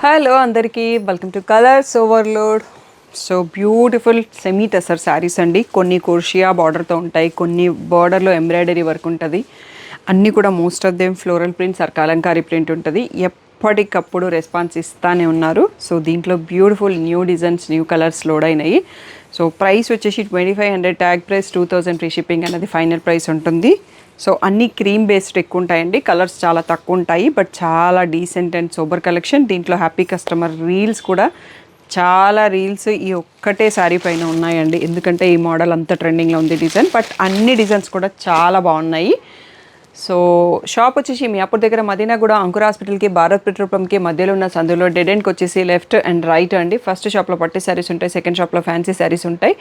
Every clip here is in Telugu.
హలో అందరికీ welcome to colours overload. So beautiful semi tussar saris అండి. కొన్ని కోర్షియా బార్డర్తో ఉంటాయి, కొన్ని బార్డర్లో ఎంబ్రాయిడరీ వర్క్ ఉంటుంది. అన్నీ కూడా most of them floral prints or Kalamkari print ఉంటుంది. ఎప్పటికప్పుడు రెస్పాన్స్ ఇస్తానే ఉన్నారు. సో దీంట్లో beautiful new designs, new colours load అయినాయి. సో ప్రైస్ వచ్చేసి 2500, ట్యాగ్ ప్రైస్ 2000 ఫ్రీ షిప్పింగ్ అనేది ఫైనల్ ప్రైస్ ఉంటుంది. సో అన్ని క్రీమ్ బేస్డ్ ఎక్కువ ఉంటాయండి, కలర్స్ చాలా తక్కువ ఉంటాయి, బట్ చాలా డీసెంట్ అండ్ సూపర్ కలెక్షన్. దీంట్లో హ్యాపీ కస్టమర్ రీల్స్ కూడా చాలా రీల్స్ ఈ ఒక్కటే శారీ పైన ఉన్నాయండి, ఎందుకంటే ఈ మోడల్ అంత ట్రెండింగ్లో ఉంది డిజైన్. బట్ అన్ని డిజైన్స్ కూడా చాలా బాగున్నాయి. సో షాప్ వచ్చేసి మియాపూర్ దగ్గర మదీనాగూడ అంకుర్ హాస్పిటల్కి, భారత్ పెట్రోల్ పంప్కి మధ్యలో ఉన్న సందులో డెడ్ ఎండ్కి వచ్చేసి లెఫ్ట్ అండ్ రైట్ అండి. ఫస్ట్ షాప్లో పట్టు శారీస్ ఉంటాయి, సెకండ్ షాప్లో ఫ్యాన్సీ శారీస్ ఉంటాయి.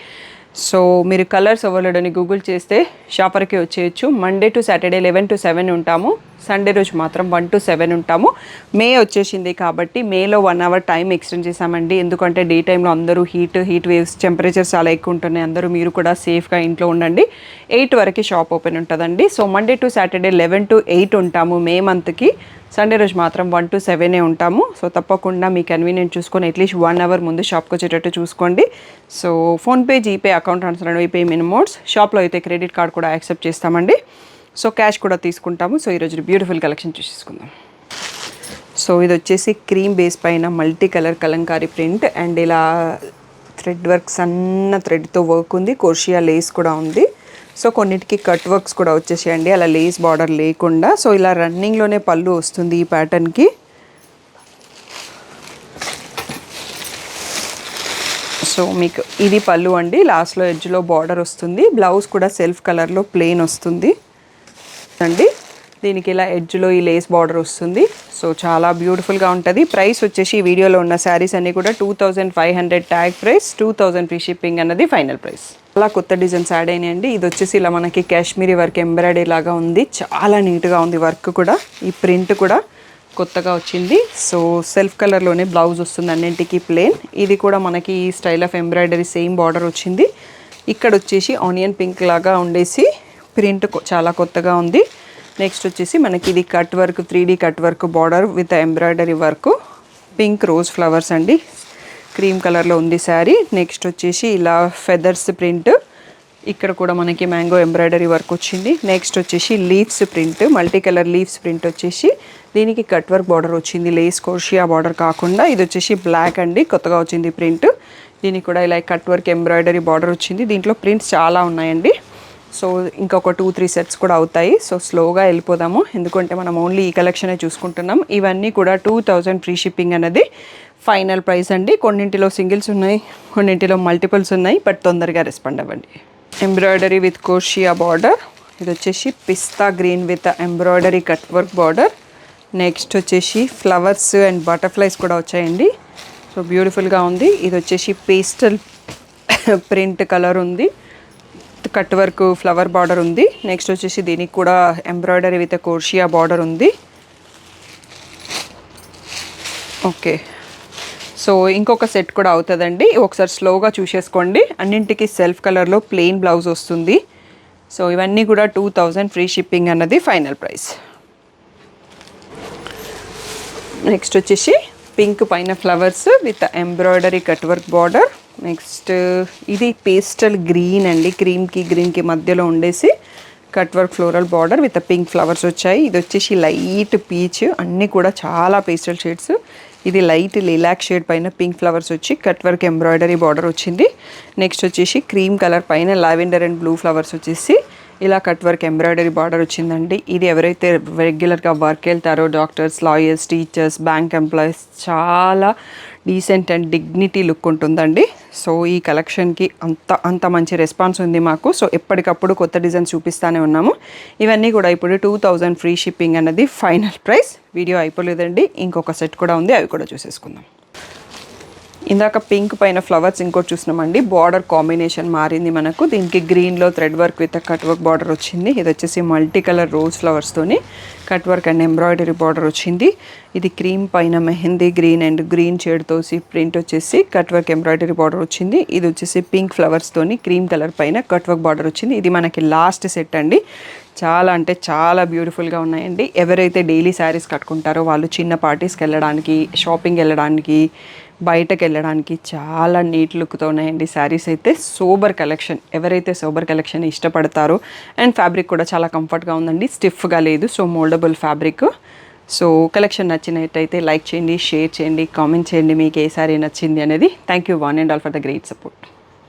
సో మీరు కలర్స్ ఓవర్లోడ్ అని గూగుల్ చేస్తే షాపర్కి వచ్చేయచ్చు. మండే టు సాటర్డే 11 to 7 ఉంటాము, సండే రోజు మాత్రం 1 to 7 ఉంటాము. మే వచ్చేసింది కాబట్టి మేలో 1 hour టైం ఎక్స్టెండ్ చేసామండి, ఎందుకంటే డే టైంలో అందరూ హీట్ వేవ్స్, టెంపరేచర్స్ చాలా ఎక్కువ ఉంటున్నాయి. అందరూ మీరు కూడా సేఫ్గా ఇంట్లో ఉండండి. 8 వరకు షాప్ ఓపెన్ ఉంటుందండి. So Monday to Saturday 11 to 8 ఉంటాము మే మంత్కి. సండే రోజు మాత్రం 1 to 7 ఉంటాము. సో తప్పకుండా మీ కన్వీనియంట్ చూసుకొని అట్లీస్ట్ 1 hour ముందు షాప్కి వచ్చేటట్టు చూసుకోండి. So PhonePe, GPay, account transfer అయిపోయి మినిమోడ్స్. షాప్లో అయితే క్రెడిట్ కార్డ్ కూడా యాక్సెప్ట్ చేస్తామండి. సో క్యాష్ కూడా తీసుకుంటాము. సో ఈరోజు బ్యూటిఫుల్ కలెక్షన్ చూసేసుకుందాం. సో ఇది వచ్చేసి క్రీమ్ బేస్ పైన multi colour Kalamkari print and ఇలా థ్రెడ్ వర్క్, సన్న థ్రెడ్తో వర్క్ ఉంది. కోర్షియా లేస్ కూడా ఉంది. సో కొన్నిటికి కట్ వర్క్స్ కూడా వచ్చేసేయండి, అలా లేస్ బార్డర్ లేకుండా. సో ఇలా రన్నింగ్లోనే పళ్ళు వస్తుంది ఈ ప్యాటర్న్కి. సో మీకు ఇది పళ్ళు అండి, లాస్ట్లో ఎడ్జ్లో బార్డర్ వస్తుంది. బ్లౌజ్ కూడా సెల్ఫ్ కలర్లో ప్లెయిన్ వస్తుంది అండి. దీనికి ఇలా ఎడ్జ్లో ఈ లేస్ బార్డర్ వస్తుంది. సో చాలా బ్యూటిఫుల్గా ఉంటుంది. ప్రైస్ వచ్చేసి ఈ వీడియోలో ఉన్న శారీస్ అన్నీ కూడా 2500 ట్యాగ్ ప్రైస్, 2000 ఫ్రీ షిప్పింగ్ అన్నది ఫైనల్ ప్రైస్. చాలా కొత్త డిజైన్స్ యాడ్ అయినాయండి. ఇది వచ్చేసి ఇలా మనకి కాశ్మీరీ వర్క్ ఎంబ్రాయిడరీ లాగా ఉంది, చాలా నీట్గా ఉంది. వర్క్ కూడా, ఈ ప్రింట్ కూడా కొత్తగా వచ్చింది. సో సెల్ఫ్ కలర్లోనే బ్లౌజ్ వస్తుంది, అన్నింటికి ప్లేన్. ఇది కూడా మనకి ఈ style of embroidery same border వచ్చింది. ఇక్కడ వచ్చేసి ఆనియన్ పింక్ లాగా ఉండేసి ప్రింట్ చాలా కొత్తగా ఉంది. నెక్స్ట్ వచ్చేసి మనకి ఇది cut work, 3D cut work border with embroidery work, pink rose flowers అండి, క్రీమ్ కలర్లో ఉంది శారీ. నెక్స్ట్ వచ్చేసి ఇలా ఫెదర్స్ ప్రింట్, ఇక్కడ కూడా మనకి మ్యాంగో ఎంబ్రాయిడరీ వర్క్ వచ్చింది. నెక్స్ట్ వచ్చేసి leaves print, multi colour leaves print వచ్చేసి దీనికి కట్ వర్క్ బార్డర్ వచ్చింది, లేస్ కోర్షియా బార్డర్ కాకుండా. ఇది వచ్చేసి బ్లాక్ అండి, కొత్తగా వచ్చింది ప్రింట్. దీనికి కూడా ఇలా కట్ వర్క్ ఎంబ్రాయిడరీ బార్డర్ వచ్చింది. దీంట్లో ప్రింట్స్ చాలా ఉన్నాయండి. సో ఇంకొక 2-3 సెట్స్ కూడా అవుతాయి. సో స్లోగా వెళ్ళిపోదాము, ఎందుకంటే మనం ఓన్లీ ఈ కలెక్షనే చూసుకుంటున్నాం. ఇవన్నీ కూడా 2000 ఫ్రీ షిప్పింగ్ అనేది ఫైనల్ ప్రైస్ అండి. కొన్నింటిలో సింగిల్స్ ఉన్నాయి, కొన్నింటిలో మల్టిపుల్స్ ఉన్నాయి, బట్ తొందరగా రెస్పాండ్ అవ్వండి. ఎంబ్రాయిడరీ విత్ కోర్షియా బార్డర్, ఇది వచ్చేసి పిస్తా green with embroidery cut work border. Next వచ్చేసి ఫ్లవర్స్ అండ్ బటర్ఫ్లైస్ కూడా వచ్చాయండి. సో బ్యూటిఫుల్గా ఉంది. ఇది వచ్చేసి పేస్టల్ ప్రింట్ కలర్ ఉంది, కట్ వర్క్ ఫ్లవర్ బార్డర్ ఉంది. నెక్స్ట్ వచ్చేసి దీనికి కూడా ఎంబ్రాయిడరీ విత్ కోర్షియా బార్డర్ ఉంది. ఓకే, సో ఇంకొక సెట్ కూడా అవుతుందండి, ఒకసారి స్లోగా చూసేసుకోండి. అన్నింటికి సెల్ఫ్ కలర్లో ప్లెయిన్ బ్లౌజ్ వస్తుంది. సో ఇవన్నీ కూడా 2000 ఫ్రీ షిప్పింగ్ అన్నది ఫైనల్ ప్రైస్. నెక్స్ట్ వచ్చేసి పింక్ పైన flowers with embroidery cut work border. Next ఇది పేస్టల్ గ్రీన్ అండి, క్రీమ్కి గ్రీన్కి మధ్యలో ఉండేసి cut work floral border with pink flowers వచ్చాయి. ఇది వచ్చేసి లైట్ పీచ్, అన్నీ కూడా చాలా పేస్టల్ షేడ్స్. ఇది లైట్ లిలాక్ షేడ్ పైన పింక్ ఫ్లవర్స్ వచ్చి కట్ వర్క్ ఎంబ్రాయిడరీ బార్డర్ వచ్చింది. నెక్స్ట్ వచ్చేసి క్రీమ్ కలర్ పైన లావెండర్ అండ్ బ్లూ ఫ్లవర్స్ వచ్చేసి ఇలా కట్ వర్క్ ఎంబ్రాయిడరీ బార్డర్ వచ్చిందండి. ఇది ఎవరైతే రెగ్యులర్గా వర్క్ వెళ్తారో, doctors, lawyers, teachers, bank employees, చాలా డీసెంట్ అండ్ డిగ్నిటీ లుక్ ఉంటుందండి. సో ఈ కలెక్షన్కి అంత మంచి రెస్పాన్స్ ఉంది మాకు. సో ఎప్పటికప్పుడు కొత్త డిజైన్స్ చూపిస్తూనే ఉన్నాము. ఇవన్నీ కూడా ఇప్పుడు 2000 ఫ్రీ షిప్పింగ్ అన్నది ఫైనల్ ప్రైస్. వీడియో అయిపోలేదండి, ఇంకొక సెట్ కూడా ఉంది, అవి కూడా చూసేసుకుందాం. ఇందాక పింక్ పైన ఫ్లవర్స్ ఇంకోటి చూసినామండి, బార్డర్ కాంబినేషన్ మారింది మనకు. దీనికి గ్రీన్లో thread work with cut work border వచ్చింది. ఇది వచ్చేసి మల్టీ కలర్ రోజ్ ఫ్లవర్స్తోని cut work and embroidery border వచ్చింది. ఇది క్రీమ్ పైన మెహందీ గ్రీన్ అండ్ గ్రీన్ షేడ్తో ప్రింట్ వచ్చేసి కట్ వర్క్ ఎంబ్రాయిడరీ బార్డర్ వచ్చింది. ఇది వచ్చేసి పింక్ ఫ్లవర్స్తోని క్రీమ్ కలర్ పైన కట్ వర్క్ బార్డర్ వచ్చింది. ఇది మనకి లాస్ట్ సెట్ అండి, చాలా అంటే చాలా బ్యూటిఫుల్గా ఉన్నాయండి. ఎవరైతే డైలీ శారీస్ కట్టుకుంటారో వాళ్ళు చిన్న పార్టీస్కి వెళ్ళడానికి, షాపింగ్ వెళ్ళడానికి, బయటకు వెళ్ళడానికి చాలా నీట్ లుక్తో ఉన్నాయండి శారీస్ అయితే. సోబర్ కలెక్షన్, ఎవరైతే సోబర్ కలెక్షన్ ఇష్టపడతారో, అండ్ ఫ్యాబ్రిక్ కూడా చాలా కంఫర్ట్గా ఉందండి, స్టిఫ్గా లేదు. So mouldable fabric. So collection నచ్చినట్టయితే లైక్ చేయండి, షేర్ చేయండి, కామెంట్ చేయండి మీకు ఏ సారీ నచ్చింది అనేది. Thank you one and all for the great support.